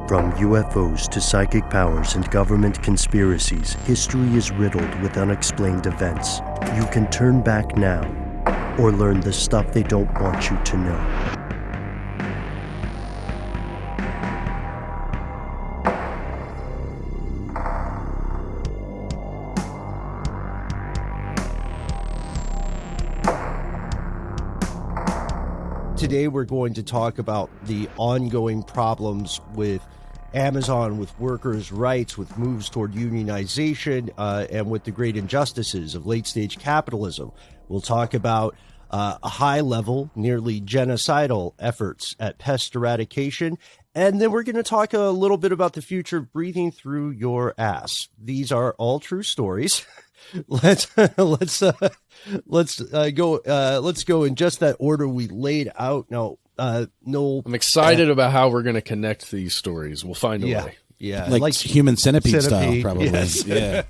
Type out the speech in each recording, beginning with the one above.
From UFOs to psychic powers and government conspiracies, history is riddled with unexplained events. You can turn back now or learn the stuff they don't want you to know. Today we're going to talk about the ongoing problems with Amazon, with workers' rights, with moves toward unionization, and with the great injustices of late-stage capitalism. We'll talk about a high-level, nearly genocidal efforts at pest eradication, and then we're going to talk a little bit about the future of breathing through your ass. These are all true stories. Let's go in just that order we laid out. Now, Noel, I'm excited about how we're going to connect these stories. We'll find a way. Yeah, like human centipede style, probably. Yes. Yeah.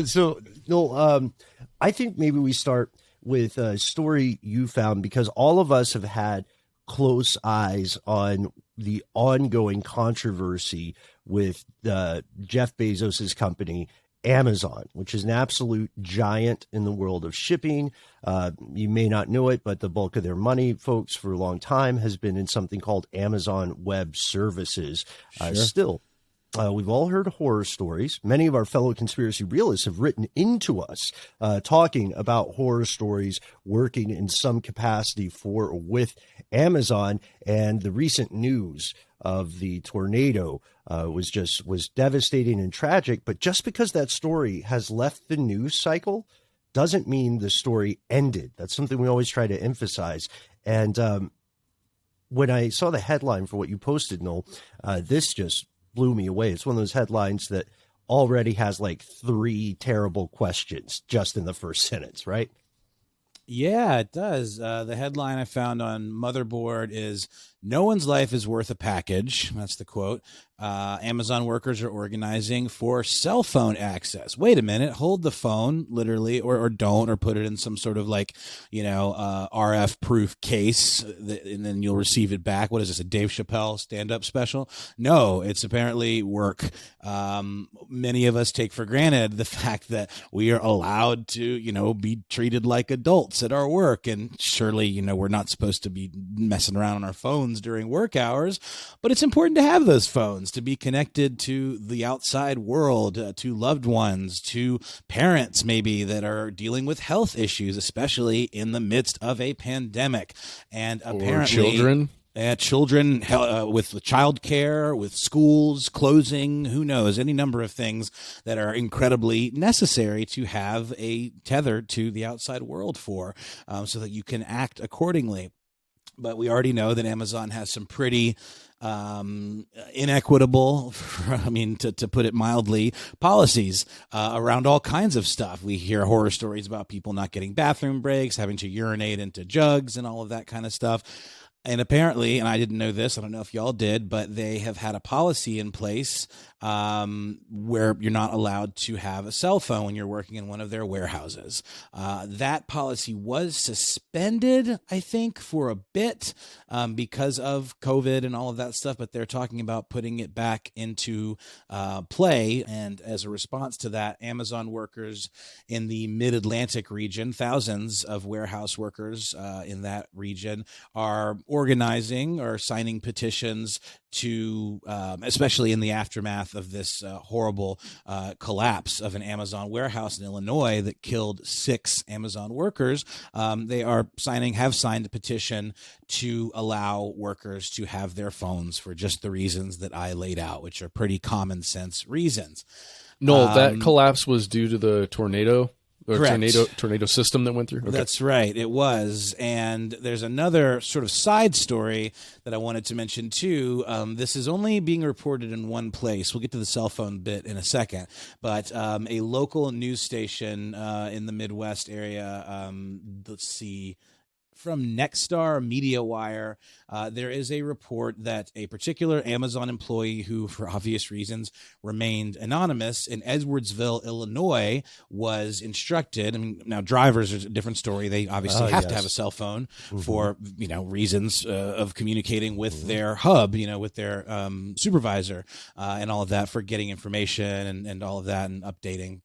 So, Noel, I think maybe we start with a story you found, because all of us have had close eyes on the ongoing controversy with Jeff Bezos's company, Amazon, which is an absolute giant in the world of shipping. You may not know it, but the bulk of their money, folks, for a long time has been in something called Amazon Web Services. Still, we've all heard horror stories. Many of our fellow conspiracy realists have written into us talking about horror stories working in some capacity for or with Amazon. And the recent news of the tornado was devastating and tragic. But just because that story has left the news cycle doesn't mean the story ended. That's something we always try to emphasize. And when I saw the headline for what you posted, Noel, this just blew me away. It's one of those headlines that already has like 3 terrible questions just in the first sentence, right? Yeah, it does. The headline I found on Motherboard is "No one's life is worth a package." That's the quote. Amazon workers are organizing for cell phone access. Wait a minute, hold the phone, literally, or don't, or put it in some sort of RF proof case, and then you'll receive it back. What is this, a Dave Chappelle stand-up special? No, it's apparently work. Many of us take for granted the fact that we are allowed to, be treated like adults at our work. And surely, we're not supposed to be messing around on our phones during work hours, but it's important to have those phones, to be connected to the outside world, to loved ones, to parents maybe that are dealing with health issues, especially in the midst of a pandemic. And apparently children with childcare, with schools closing, who knows, any number of things that are incredibly necessary to have a tether to the outside world for, so that you can act accordingly. But we already know that Amazon has some pretty inequitable, to put it mildly, policies around all kinds of stuff. We hear horror stories about people not getting bathroom breaks, having to urinate into jugs and all of that kind of stuff. And apparently, and I didn't know this, I don't know if y'all did, but they have had a policy in place where you're not allowed to have a cell phone when you're working in one of their warehouses. That policy was suspended, I think, for a bit because of COVID and all of that stuff, but they're talking about putting it back into play. And as a response to that, Amazon workers in the mid-Atlantic region, thousands of warehouse workers in that region, are organizing or signing petitions to, especially in the aftermath of this horrible collapse of an Amazon warehouse in Illinois that killed 6 Amazon workers. They have signed a petition to allow workers to have their phones for just the reasons that I laid out, which are pretty common sense reasons. Noel, that collapse was due to the tornado? Or correct. tornado system that went through? Okay. That's right. It was. And there's another sort of side story that I wanted to mention too. This is only being reported in one place. We'll get to the cell phone bit in a second. But a local news station in the Midwest area, let's see, from Nexstar MediaWire, there is a report that a particular Amazon employee who, for obvious reasons, remained anonymous in Edwardsville, Illinois, was instructed. I mean, now drivers are a different story. They obviously have to have a cell phone for, reasons of communicating with their hub, with their supervisor and all of that for getting information and all of that and updating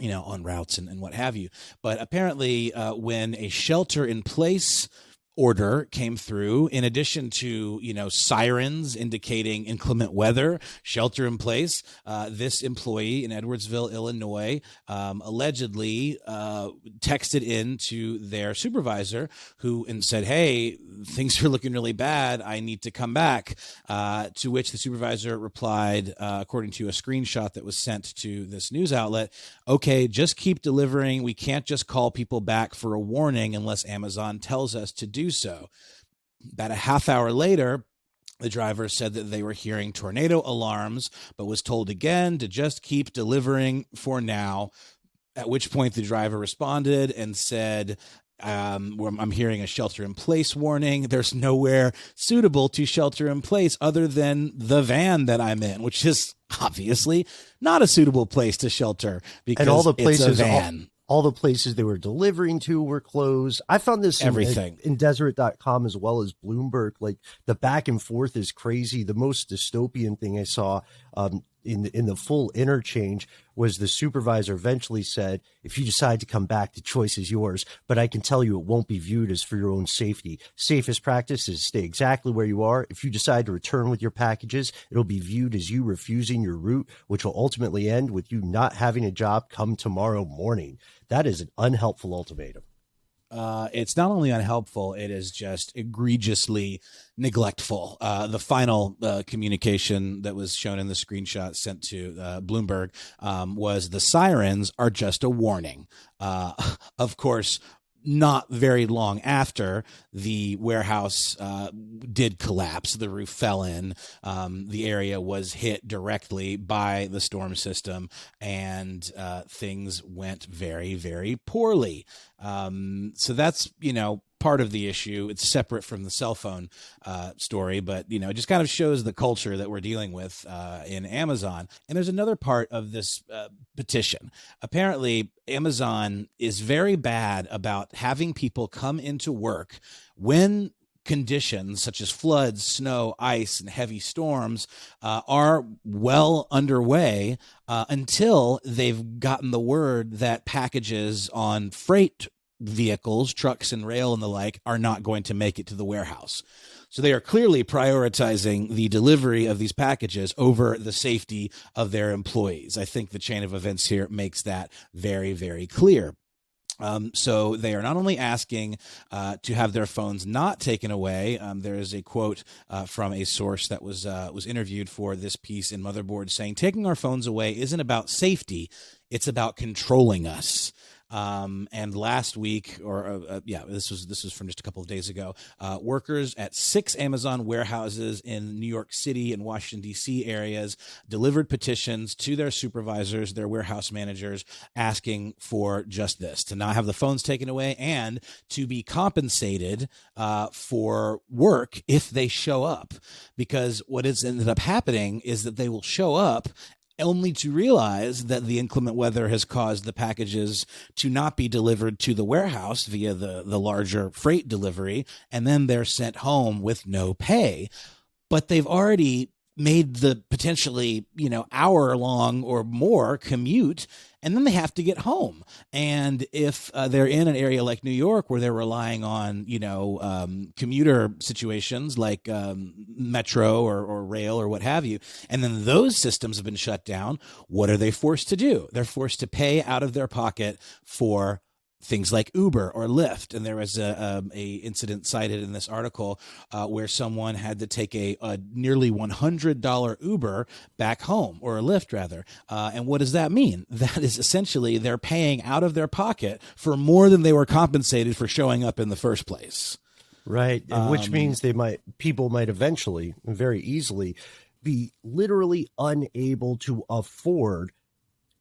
on routes and what have you. But apparently when a shelter in place order came through, in addition to, sirens indicating inclement weather, shelter in place, this employee in Edwardsville, Illinois, allegedly texted in to their supervisor and said, "Hey, things are looking really bad. I need to come back." To which the supervisor replied, according to a screenshot that was sent to this news outlet, "Okay, just keep delivering. We can't just call people back for a warning unless Amazon tells us to do so." About a half hour later, the driver said that they were hearing tornado alarms, but was told again to just keep delivering for now. At which point the driver responded and said, "I'm hearing a shelter in place warning. There's nowhere suitable to shelter in place other than the van that I'm in," which is obviously not a suitable place to shelter because and all the places, it's a van. All the places they were delivering to were closed. I found this in Deseret.com as well as Bloomberg. Like, the back and forth is crazy. The most dystopian thing I saw in the full interchange was the supervisor eventually said, "If you decide to come back, the choice is yours, but I can tell you it won't be viewed as for your own safety. Safest practice is stay exactly where you are. If you decide to return with your packages, it'll be viewed as you refusing your route, which will ultimately end with you not having a job come tomorrow morning." That is an unhelpful ultimatum. It's not only unhelpful, it is just egregiously neglectful. The final communication that was shown in the screenshot sent to Bloomberg was the sirens are just a warning. Of course, not very long after, the warehouse did collapse. The roof fell in. The area was hit directly by the storm system, and things went very, very poorly. So that's, part of the issue. It's separate from the cell phone story, but it just kind of shows the culture that we're dealing with in Amazon. And there's another part of this petition. Apparently, Amazon is very bad about having people come into work when conditions such as floods, snow, ice, and heavy storms are well underway until they've gotten the word that packages on freight vehicles, trucks and rail and the like are not going to make it to the warehouse. So they are clearly prioritizing the delivery of these packages over the safety of their employees. I think the chain of events here makes that very, very clear. So they are not only asking to have their phones not taken away. There is a quote from a source that was interviewed for this piece in Motherboard saying, "Taking our phones away isn't about safety. It's about controlling us." And last week, this was from just a couple of days ago, workers at 6 Amazon warehouses in New York City and Washington, D.C. areas delivered petitions to their supervisors, their warehouse managers, asking for just this, to not have the phones taken away and to be compensated for work if they show up. Because what has ended up happening is that they will show up only to realize that the inclement weather has caused the packages to not be delivered to the warehouse via the larger freight delivery, and then they're sent home with no pay. But they've already made the potentially, hour-long or more commute, and then they have to get home. And if they're in an area like New York where they're relying on, commuter situations like metro or rail or what have you, and then those systems have been shut down, what are they forced to do? They're forced to pay out of their pocket for things like Uber or Lyft. And there was a incident cited in this article where someone had to take a nearly $100 Uber back home, or a Lyft rather. And what does that mean? That is essentially they're paying out of their pocket for more than they were compensated for showing up in the first place. Right. Which means people might eventually, very easily, be literally unable to afford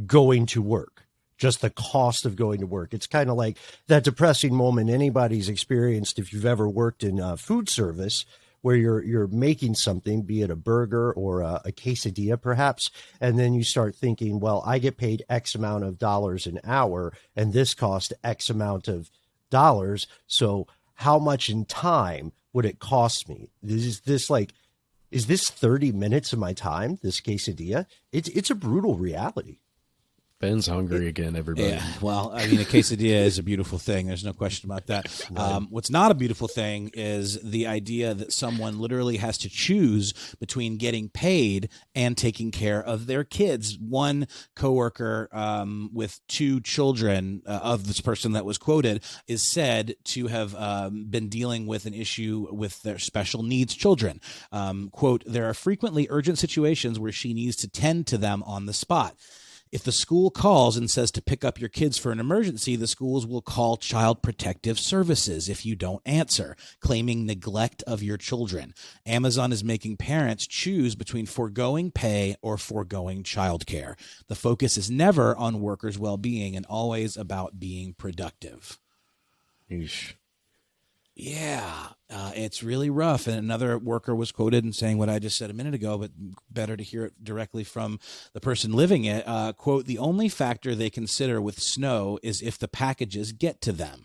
going to work. just the cost of going to work. It's kind of like that depressing moment anybody's experienced if you've ever worked in food service, where you're making something, be it a burger or a quesadilla perhaps, and then you start thinking, well, I get paid X amount of dollars an hour, and this cost X amount of dollars, so how much in time would it cost me? Is this 30 minutes of my time, this quesadilla? It's a brutal reality. Ben's hungry again, everybody. Yeah, well, I mean, a quesadilla is a beautiful thing. There's no question about that. What's not a beautiful thing is the idea that someone literally has to choose between getting paid and taking care of their kids. One coworker with 2 children of this person that was quoted is said to have been dealing with an issue with their special needs children. Quote, there are frequently urgent situations where she needs to tend to them on the spot. If the school calls and says to pick up your kids for an emergency, the schools will call Child Protective Services if you don't answer, claiming neglect of your children. Amazon is making parents choose between foregoing pay or foregoing childcare. The focus is never on workers' well-being and always about being productive. Eesh. Yeah, it's really rough. And another worker was quoted in saying what I just said a minute ago, but better to hear it directly from the person living it. Quote, the only factor they consider with snow is if the packages get to them.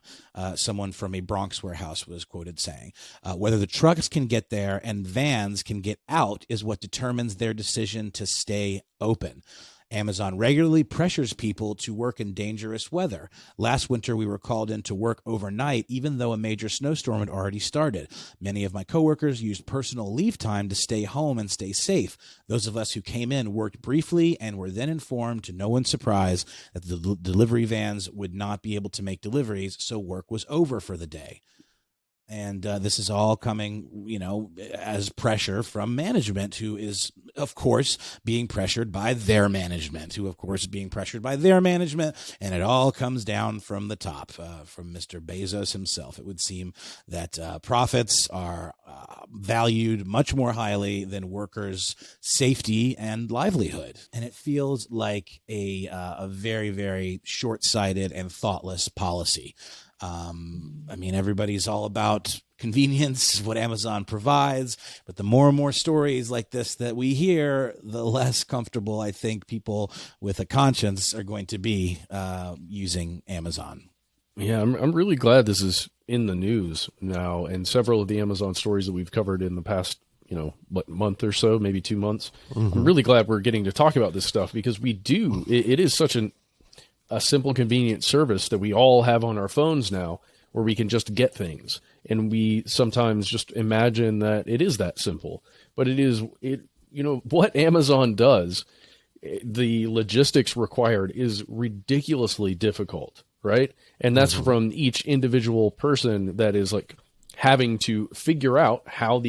Someone from a Bronx warehouse was quoted saying, whether the trucks can get there and vans can get out is what determines their decision to stay open. Amazon regularly pressures people to work in dangerous weather. Last winter, we were called in to work overnight, even though a major snowstorm had already started. Many of my coworkers used personal leave time to stay home and stay safe. Those of us who came in worked briefly and were then informed, to no one's surprise, that the delivery vans would not be able to make deliveries, so work was over for the day. And this is all coming, as pressure from management, who is, of course, being pressured by their management, who, of course, is being pressured by their management. And it all comes down from the top, from Mr. Bezos himself. It would seem that profits are valued much more highly than workers' safety and livelihood. And it feels like a very, very short-sighted and thoughtless policy. I mean, everybody's all about convenience, what Amazon provides, but the more and more stories like this that we hear, the less comfortable I think people with a conscience are going to be using Amazon. Yeah, I'm really glad this is in the news now, and several of the Amazon stories that we've covered in the past, month or so, maybe 2 months. Mm-hmm. I'm really glad we're getting to talk about this stuff because it is such a simple, convenient service that we all have on our phones now, where we can just get things. And we sometimes just imagine that it is that simple, but what Amazon does, the logistics required is ridiculously difficult, right? And that's from each individual person that is like having to figure out how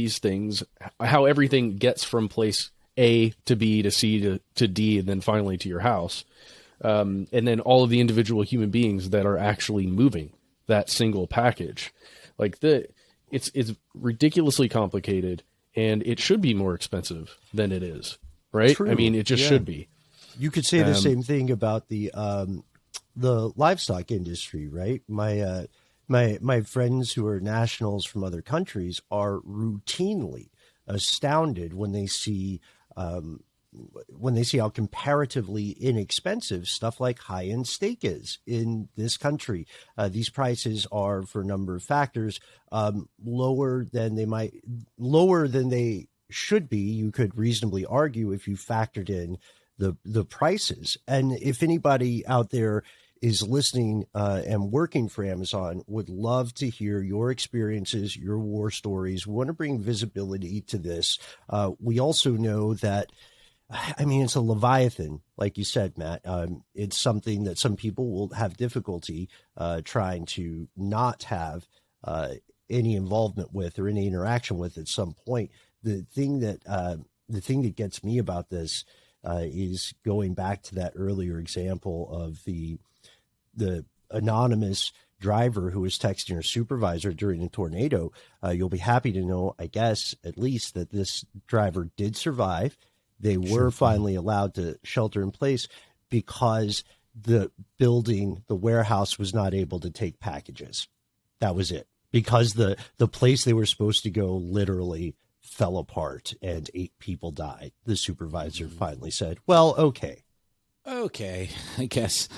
everything gets from place A to B to C to D, and then finally to your house. And then all of the individual human beings that are actually moving that single package. It's ridiculously complicated, and it should be more expensive than it is, right? True. I mean, it just should be. You could say the same thing about the livestock industry, right? My friends who are nationals from other countries are routinely astounded when they see how comparatively inexpensive stuff like high-end steak is in this country. These prices are, for a number of factors, lower than they should be. You could reasonably argue if you factored in the prices. And if anybody out there is listening and working for Amazon, would love to hear your experiences, your war stories. We want to bring visibility to this. We also know that, it's a Leviathan, like you said, Matt. It's something that some people will have difficulty trying to not have any involvement with or any interaction with at some point. The thing that gets me about this is going back to that earlier example of the anonymous driver who was texting her supervisor during a tornado. You'll be happy to know, I guess, at least, that this driver did survive. They were finally allowed to shelter in place because the building, the warehouse was not able to take packages. That was it. Because the place they were supposed to go literally fell apart and 8 people died. The supervisor finally said, well, okay, I guess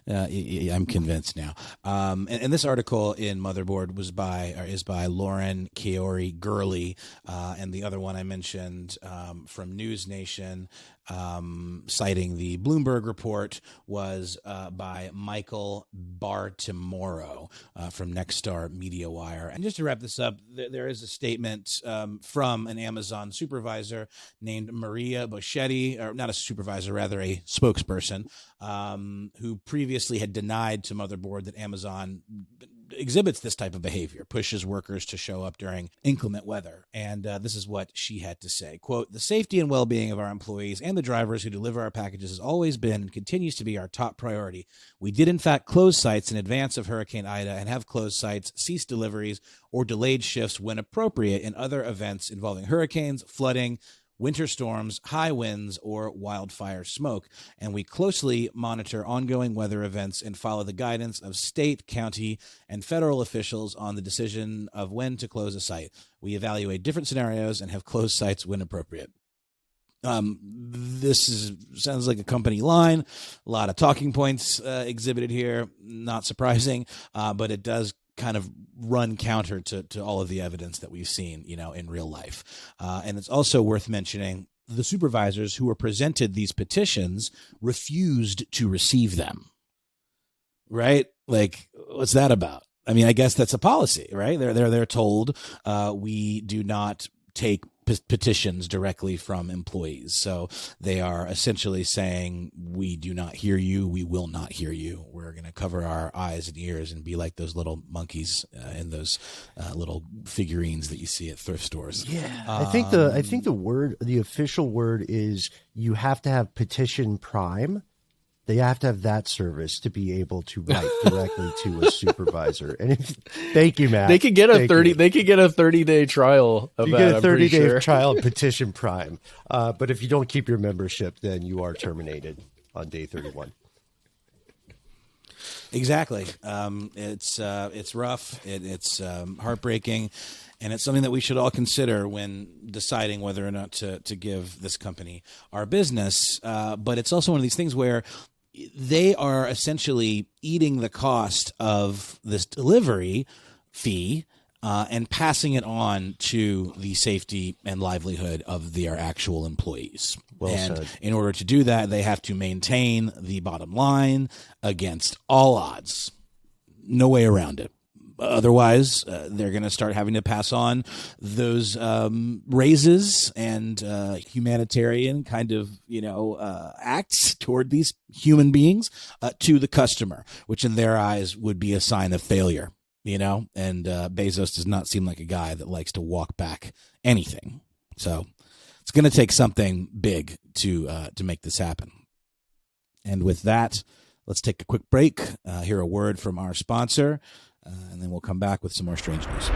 I'm convinced now. And this article in Motherboard is by Lauren Kaori Gurley, and the other one I mentioned from News Nation, citing the Bloomberg report, was by Michael Bartimoro from Nexstar MediaWire. And just to wrap this up, there is a statement from an Amazon supervisor named Maria Boschetti, or not a supervisor, rather a spokesperson, who previously had denied to Motherboard that Amazon exhibits this type of behavior, pushes workers to show up during inclement weather. And this is what she had to say. Quote, "The safety and well-being of our employees and the drivers who deliver our packages has always been and continues to be our top priority. We did, in fact, close sites in advance of Hurricane Ida and have closed sites, ceased deliveries, or delayed shifts when appropriate in other events involving hurricanes, flooding, winter storms, high winds, or wildfire smoke. And we closely monitor ongoing weather events and follow the guidance of state, county, and federal officials on the decision of when to close a site. We evaluate different scenarios and have closed sites when appropriate." Sounds like a company line. A lot of talking points exhibited here. Not surprising, but it does kind of run counter to all of the evidence that we've seen, in real life. And it's also worth mentioning the supervisors who were presented these petitions refused to receive them. Right? Like, what's that about? I mean, I guess that's a policy, right? They're told we do not take petitions directly from employees. So they are essentially saying, we do not hear you. We will not hear you. We're going to cover our eyes and ears and be like those little monkeys in those little figurines that you see at thrift stores. Yeah. I think the official word is you have to have Petition Prime. They have to have that service to be able to write directly to a supervisor. And thank you, Matt. They could get a 30-day trial of you that. You get a 30-day trial of Petition Prime. But if you don't keep your membership, then you are terminated on day 31. Exactly. It's rough. It's heartbreaking. And it's something that we should all consider when deciding whether or not to give this company our business. But it's also one of these things where they are essentially eating the cost of this delivery fee and passing it on to the safety and livelihood of their actual employees. Well and said. In order to do that, they have to maintain the bottom line against all odds. No way around it. Otherwise, they're going to start having to pass on those raises and humanitarian kind of, acts toward these human beings to the customer, which in their eyes would be a sign of failure, and Bezos does not seem like a guy that likes to walk back anything. So it's going to take something big to make this happen. And with that, let's take a quick break, hear a word from our sponsor, and then we'll come back with some more strange news.